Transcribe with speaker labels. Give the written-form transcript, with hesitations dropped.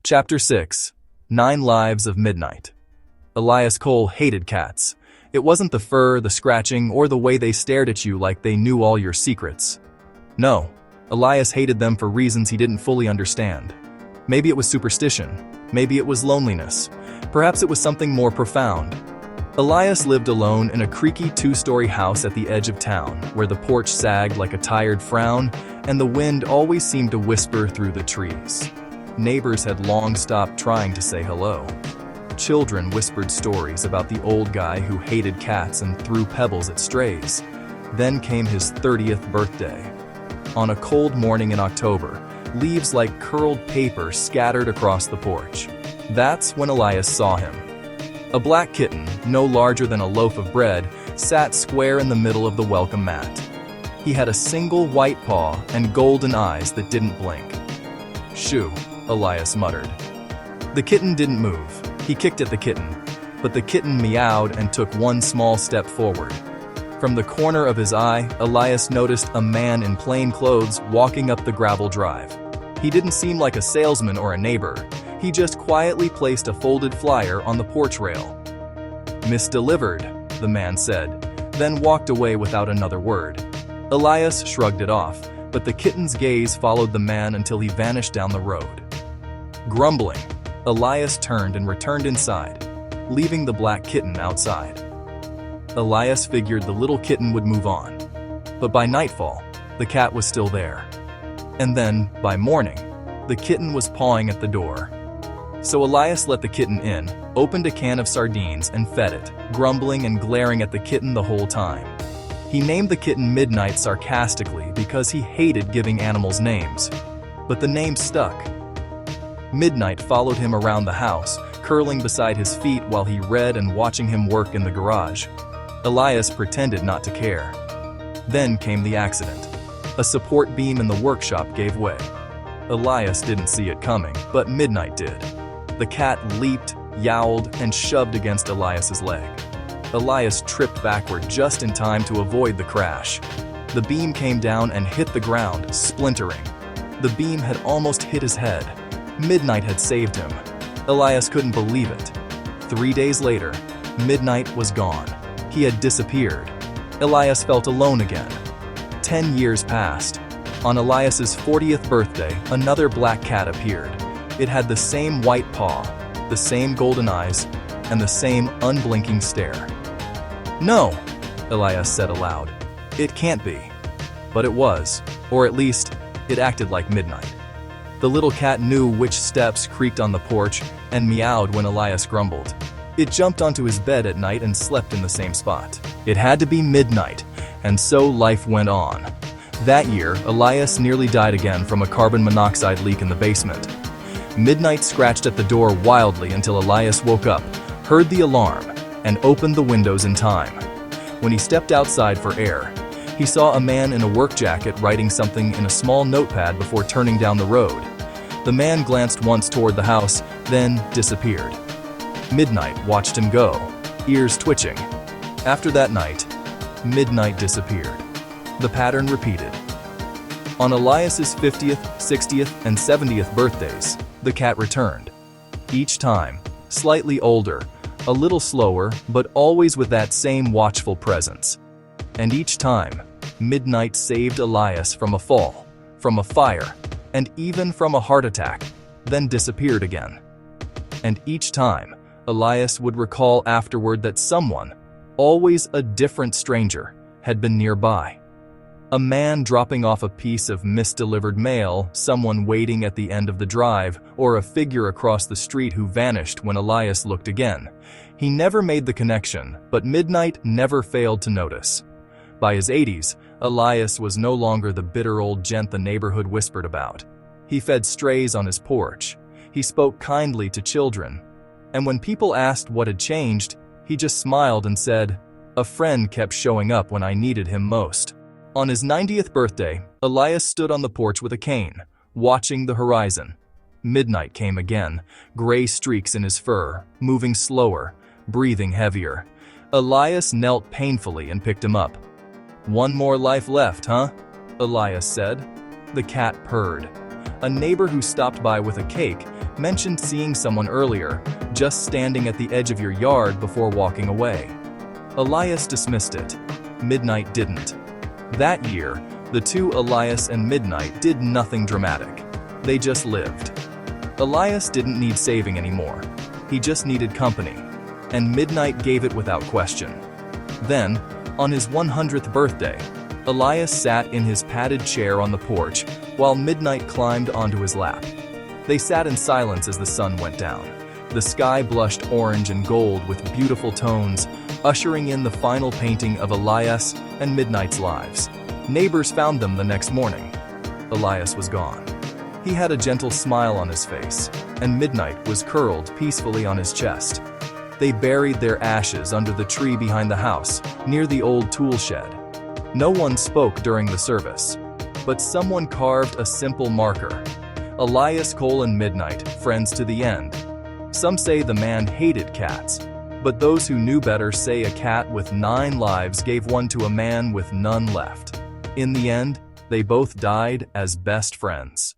Speaker 1: Chapter 6. 9 Lives of Midnight. Elias Cole hated cats. It wasn't the fur, the scratching, or the way they stared at you like they knew all your secrets. No, Elias hated them for reasons he didn't fully understand. Maybe it was superstition. Maybe it was loneliness. Perhaps it was something more profound. Elias lived alone in a creaky 2-story house at the edge of town, where the porch sagged like a tired frown, and the wind always seemed to whisper through the trees. Neighbors had long stopped trying to say hello. Children whispered stories about the old guy who hated cats and threw pebbles at strays. Then came his 30th birthday. On a cold morning in October, leaves like curled paper scattered across the porch. That's when Elias saw him. A black kitten, no larger than a loaf of bread, sat square in the middle of the welcome mat. He had a single white paw and golden eyes that didn't blink. "Shoo," Elias muttered. The kitten didn't move. He kicked at the kitten, but the kitten meowed and took one small step forward. From the corner of his eye, Elias noticed a man in plain clothes walking up the gravel drive. He didn't seem like a salesman or a neighbor. He just quietly placed a folded flyer on the porch rail. "Misdelivered," the man said, then walked away without another word. Elias shrugged it off, but the kitten's gaze followed the man until he vanished down the road. Grumbling, Elias turned and returned inside, leaving the black kitten outside. Elias figured the little kitten would move on. But by nightfall, the cat was still there. And then, by morning, the kitten was pawing at the door. So Elias let the kitten in, opened a can of sardines and fed it, grumbling and glaring at the kitten the whole time. He named the kitten Midnight sarcastically because he hated giving animals names. But the name stuck. Midnight followed him around the house, curling beside his feet while he read and watching him work in the garage. Elias pretended not to care. Then came the accident. A support beam in the workshop gave way. Elias didn't see it coming, but Midnight did. The cat leaped, yowled, and shoved against Elias's leg. Elias tripped backward just in time to avoid the crash. The beam came down and hit the ground, splintering. The beam had almost hit his head. Midnight had saved him. Elias couldn't believe it. 3 days later, Midnight was gone. He had disappeared. Elias felt alone again. 10 years passed. On Elias's 40th birthday, another black cat appeared. It had the same white paw, the same golden eyes, and the same unblinking stare. "No," Elias said aloud. "It can't be." But it was, or at least, it acted like Midnight. The little cat knew which steps creaked on the porch and meowed when Elias grumbled. It jumped onto his bed at night and slept in the same spot. It had to be Midnight, and so life went on. That year, Elias nearly died again from a carbon monoxide leak in the basement. Midnight scratched at the door wildly until Elias woke up, heard the alarm, and opened the windows in time. When he stepped outside for air, he saw a man in a work jacket writing something in a small notepad before turning down the road. The man glanced once toward the house, then disappeared. Midnight watched him go, ears twitching. After that night, Midnight disappeared. The pattern repeated. On Elias's 50th, 60th, and 70th birthdays, the cat returned. Each time, slightly older, a little slower, but always with that same watchful presence. And each time, Midnight saved Elias from a fall, from a fire, and even from a heart attack, then disappeared again. And each time, Elias would recall afterward that someone, always a different stranger, had been nearby. A man dropping off a piece of misdelivered mail, someone waiting at the end of the drive, or a figure across the street who vanished when Elias looked again. He never made the connection, but Midnight never failed to notice. By his 80s, Elias was no longer the bitter old gent the neighborhood whispered about. He fed strays on his porch. He spoke kindly to children. And when people asked what had changed, he just smiled and said, "A friend kept showing up when I needed him most." On his 90th birthday, Elias stood on the porch with a cane, watching the horizon. Midnight came again, gray streaks in his fur, moving slower, breathing heavier. Elias knelt painfully and picked him up. "One more life left, huh?" Elias said. The cat purred. A neighbor who stopped by with a cake mentioned seeing someone earlier, just standing at the edge of your yard before walking away. Elias dismissed it. Midnight didn't. That year, the two Elias and Midnight did nothing dramatic. They just lived. Elias didn't need saving anymore. He just needed company. And Midnight gave it without question. Then, on his 100th birthday, Elias sat in his padded chair on the porch while Midnight climbed onto his lap. They sat in silence as the sun went down. The sky blushed orange and gold with beautiful tones, ushering in the final painting of Elias and Midnight's lives. Neighbors found them the next morning. Elias was gone. He had a gentle smile on his face, and Midnight was curled peacefully on his chest. They buried their ashes under the tree behind the house, near the old tool shed. No one spoke during the service, but someone carved a simple marker. Elias Cole and Midnight, friends to the end. Some say the man hated cats, but those who knew better say a cat with 9 lives gave one to a man with none left. In the end, they both died as best friends.